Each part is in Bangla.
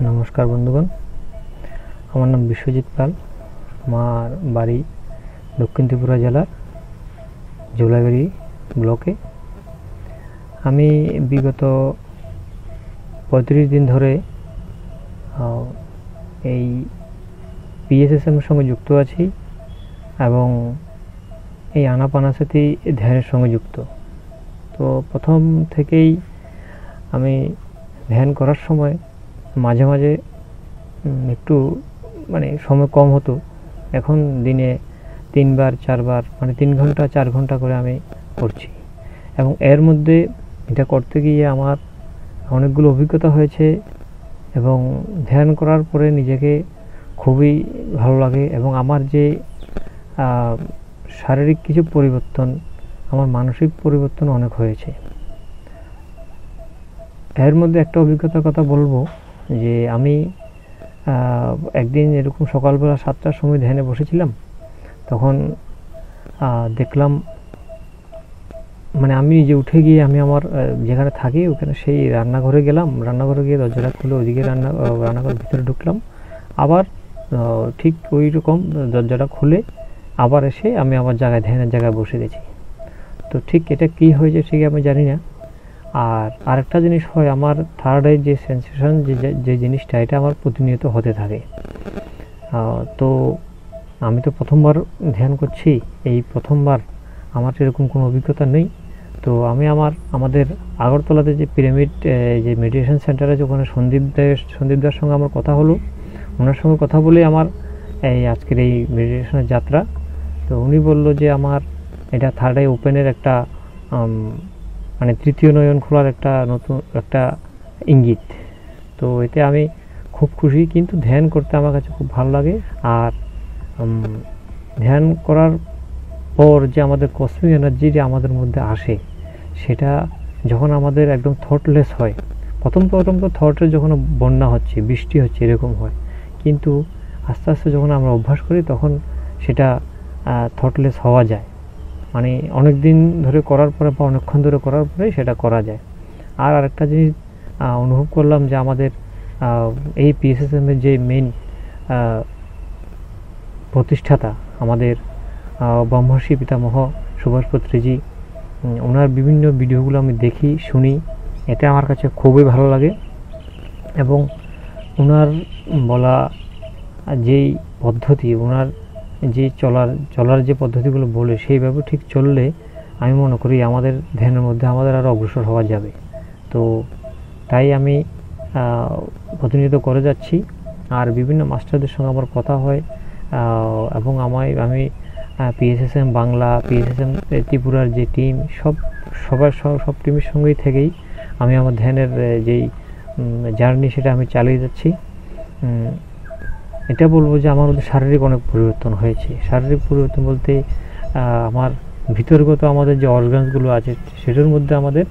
নমস্কার বন্ধুগণ, আমার নাম বিশ্বজিৎ পাল। আমার বাড়ি দক্ষিণ ত্রিপুরা জেলার জৌলাইবাড়ি ব্লকে। আমি বিগত 35 দিন ধরে এই PSSM এর সঙ্গে যুক্ত আছি এবং এই আনাপানাসতি ধ্যানের সঙ্গে যুক্ত। তো প্রথম থেকেই আমি ধ্যান করার সময় মাঝে মাঝে একটু সময় কম হতো। এখন দিনে 3 বার 4 বার 3 ঘন্টা 4 ঘন্টা করে আমি করছি এবং এর মধ্যে এটা করতে গিয়ে আমার অনেকগুলো অভিজ্ঞতা হয়েছে এবং ধ্যান করার পরে নিজেকে খুবই ভালো লাগে এবং আমার যে শারীরিক কিছু পরিবর্তন, আমার মানসিক পরিবর্তন অনেক হয়েছে। এর মধ্যে একটা অভিজ্ঞতার কথা বলবো যে আমি একদিন এরকম সকালবেলা 7টার সময় ধ্যানে বসেছিলাম। তখন দেখলাম আমি নিজে উঠে গিয়ে আমি আমার যেখানে থাকি ওখানে সেই রান্নাঘরে গেলাম। রান্নাঘরে গিয়ে দরজাটা খুলে ওদিকে রান্নাঘরের ভিতরে ঢুকলাম। আবার ঠিক ওই রকম দরজাটা খুলে আবার এসে আমি আমার জায়গায় ধ্যানের জায়গায় বসে গেছি। তো ঠিক এটা কি হয়েছে ঠিক আমি জানি না। আর আরেকটা জিনিস হয়, আমার থার্ড আই যে সেন্সেশন, যে জিনিসটা এটা আমার প্রতিনিয়ত হতে থাকে। তো আমি তো প্রথমবার ধ্যান করছি, এই প্রথমবার আমার এরকম কোনো অভিজ্ঞতা নেই। তো আমি আমাদের আগরতলাতে যে পিরামিড যে মেডিটেশন সেন্টার আছে ওখানে সন্দীপদার সঙ্গে আমার কথা হলো। ওনার সঙ্গে কথা বলে আমার এই আজকের এই মেডিটেশনের যাত্রা। তো উনি বলল যে আমার এটা থার্ড আই ওপেনের একটা তৃতীয় নয়ন খোলার একটা নতুন একটা ইঙ্গিত। তো এতে আমি খুব খুশি। কিন্তু ধ্যান করতে আমার কাছে খুব ভালো লাগে। আর ধ্যান করার পর যে আমাদের কসমিক এনার্জি যে আমাদের মধ্যে আসে, সেটা যখন আমাদের একদম থটলেস হয়, প্রথম তো থটের যখন বন্যা হচ্ছে, বৃষ্টি হচ্ছে এরকম হয়, কিন্তু আস্তে আস্তে যখন আমরা অভ্যাস করি তখন সেটা থটলেস হওয়া যায়। অনেক দিন ধরে করার পরে বা অনেকক্ষণ ধরে করার পরে সেটা করা যায়। আর আরেকটা জিনিস অনুভব করলাম যে আমাদের এই PSSM এর যে মেইন প্রতিষ্ঠাতা আমাদের ব্রহ্মর্ষি পিতামহ সুভাষ পত্রীজি, ওনার বিভিন্ন ভিডিওগুলো আমি দেখি শুনি, এটা আমার কাছে খুবই ভালো লাগে। এবং ওনার বলা যেই পদ্ধতি, ওনার যে চলার যে পদ্ধতিগুলো বলে সেইভাবে ঠিক চললে আমি মনে করি আমাদের ধ্যানের মধ্যে আমাদের আরও অগ্রসর হওয়া যাবে। তো তাই আমি প্রতিনিয়ত করে যাচ্ছি। আর বিভিন্ন মাস্টারদের সঙ্গে আমার কথা হয় এবং আমি PSSM বাংলা, PSSM ত্রিপুরার যে টিম, সব টিমের সঙ্গেই থেকেই আমি আমার ধ্যানের যেই জার্নি সেটা আমি চালিয়ে যাচ্ছি। এটা বলবো যে আমার মধ্যে শারীরিক অনেক পরিবর্তন হয়েছে। শারীরিক পরিবর্তন বলতে আমার ভিতরগত আমাদের যে অর্গানসগুলো আছে সেটার মধ্যে আমাদের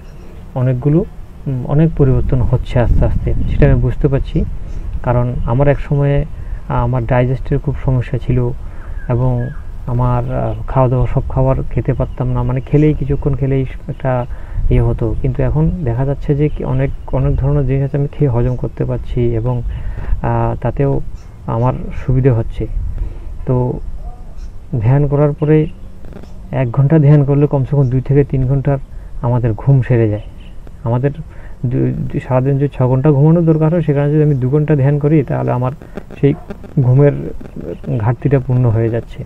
অনেক পরিবর্তন হচ্ছে আস্তে আস্তে, সেটা আমি বুঝতে পারছি। কারণ আমার এক সময়ে আমার ডাইজেস্টের খুব সমস্যা ছিল এবং আমার খাওয়া দাওয়া সব খাবার খেতে পারতাম না, খেলেই কিছুক্ষণ খেলেই একটা হতো। কিন্তু এখন দেখা যাচ্ছে যে অনেক ধরনের জিনিস আছে আমি খেয়ে হজম করতে পারছি এবং তাতেও আমার সুবিধা হচ্ছে। তো ধ্যান করার পরে 1 ঘন্টা ধ্যান করলে কমসে কম 2 থেকে 3 ঘন্টার আমাদের ঘুম সেরে যায়। আমাদের সারাদিন যে 6 ঘন্টা ঘুমানোর দরকার হয়, সেখানে যদি আমি 2 ঘন্টা ধ্যান করি তাহলে আমার সেই ঘুমের ঘাটতিটা পূর্ণ হয়ে যাচ্ছে।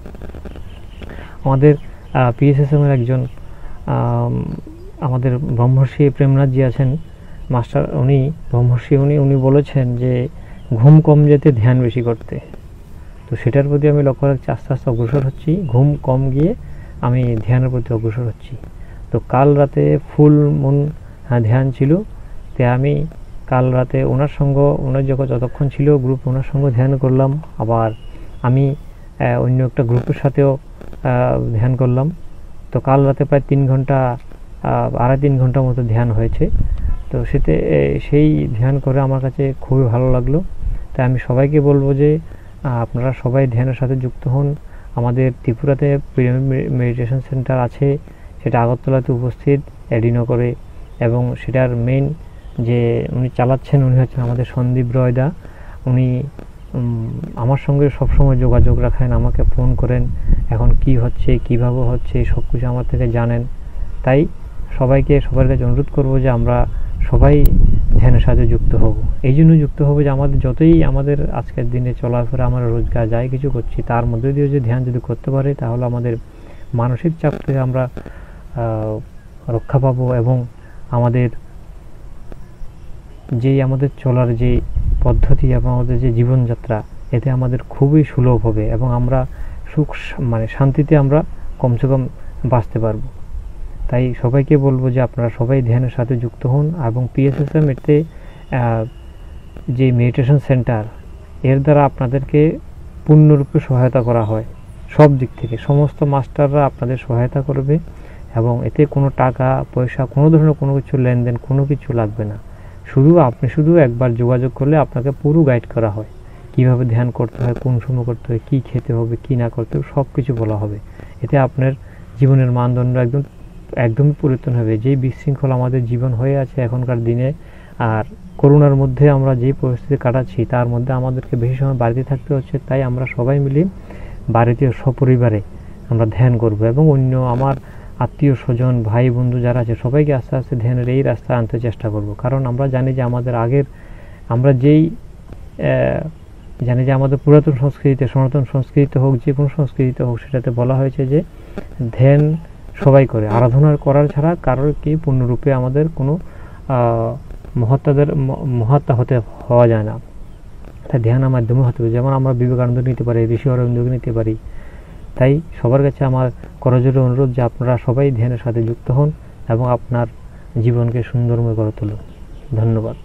আমাদের PSSM এর একজন আমাদের ব্রহ্মর্ষি প্রেমনাথজি আছেন মাস্টার, উনি বলেছেন যে ঘুম কম যেতে ধ্যান বেশি করতে। তো সেটার প্রতি আমি লক্ষ্য রাখছি, আস্তে আস্তে অগ্রসর হচ্ছি। ঘুম কম গিয়ে আমি ধ্যানের প্রতি অগ্রসর হচ্ছি। তো কাল রাতে ফুল মুন ধ্যান ছিল, তো আমি কাল রাতে ওনার যতক্ষণ ছিল গ্রুপ, ওনার সঙ্গে ধ্যান করলাম। আবার আমি অন্য একটা গ্রুপের সাথেও ধ্যান করলাম। তো কাল রাতে প্রায় 3 ঘন্টা 2.5-3 ঘন্টার মতো ধ্যান হয়েছে। তো সেই ধ্যান করে আমার কাছে খুবই ভালো লাগলো। তাই আমি সবাইকে বলবো যে আপনারা সবাই ধ্যানের সাথে যুক্ত হন। আমাদের ত্রিপুরাতে পিরামিড মেডিটেশন সেন্টার আছে, সেটা আগরতলাতে উপস্থিত এডিনগরে, এবং সেটার মেইন যে উনি চালাচ্ছেন উনি হচ্ছেন আমাদের সন্দীপ রয়দা। উনি আমার সঙ্গে সবসময় যোগাযোগ রাখেন, আমাকে ফোন করেন, এখন কি হচ্ছে, কিভাবে হচ্ছে, সব কিছু আমার থেকে জানেন। তাই সবার কাছে অনুরোধ করব যে আমরা সবাই ধ্যানের সাথে যুক্ত হব। এই জন্য যুক্ত হব যে আমাদের যতই আমাদের আজকের দিনে চলাফেরা, আমরা রোজগার যাই কিছু করছি, তার মধ্যে দিয়ে যে ধ্যান যদি করতে পারি, তাহলে আমাদের মানসিক চাপ থেকে আমরা রক্ষা পাবো, এবং আমাদের আমাদের চলার যে পদ্ধতি এবং আমাদের যে জীবনযাত্রা, এতে আমাদের খুবই সুলভ হবে, এবং আমরা শান্তিতে আমরা কমসে কম বাঁচতে পারবো। তাই সবাইকে বলবো যে আপনারা সবাই ধ্যানের সাথে যুক্ত হন, এবং PSSM এতে যে মেডিটেশন সেন্টার, এর দ্বারা আপনাদেরকে পূর্ণরূপে সহায়তা করা হয় সব দিক থেকে। সমস্ত মাস্টাররা আপনাদের সহায়তা করবে, এবং এতে কোনো টাকা পয়সা, কোনো ধরনের কোনো কিছু লেনদেন, কোনো কিছু লাগবে না। আপনি শুধু একবার যোগাযোগ করলে আপনাকে পুরো গাইড করা হয়, কিভাবে ধ্যান করতে হয়, কোন সময় করতে হয়, কি খেতে হবে, কি না করতে হবে, সব কিছু বলা হবে। এতে আপনার জীবনের মানদণ্ড একদমই পরিবর্তন হবে। যেই বিশৃঙ্খল আমাদের জীবন হয়ে আছে এখনকার দিনে, আর করোনার মধ্যে আমরা যে পরিস্থিতি কাটাচ্ছি, তার মধ্যে আমাদেরকে বেশি সময় বাড়িতে থাকতে হচ্ছে। তাই আমরা সবাই মিলে বাড়িতে সপরিবারে আমরা ধ্যান করব, এবং অন্য আমার আত্মীয় স্বজন, ভাই বন্ধু যারা আছে, সবাইকে আস্তে আস্তে ধ্যানের এই রাস্তায় আনতে চেষ্টা করব। কারণ আমরা জানি যে আমাদের পুরাতন সংস্কৃতিতে, সনাতন সংস্কৃতিতে হোক, যে কোনো সংস্কৃতিতে হোক, সেটাতে বলা হয়েছে যে ধ্যান সবাই করে, আরাধনা করার ছাড়া কারোর কি পূর্ণরূপে আমাদের কোনো মহাত্মা হওয়া যায় না। তাই ধ্যানের মাধ্যমে হতে হবে। যেমন আমরা বিবেকানন্দ নিতে পারি, ঋষি অরবিন্দকে নিতে পারি। তাই সবার কাছে আমার করজোড়ে অনুরোধ যে আপনারা সবাই ধ্যানের সাথে যুক্ত হন, এবং আপনার জীবনকে সুন্দরময় করে তুলুন। ধন্যবাদ।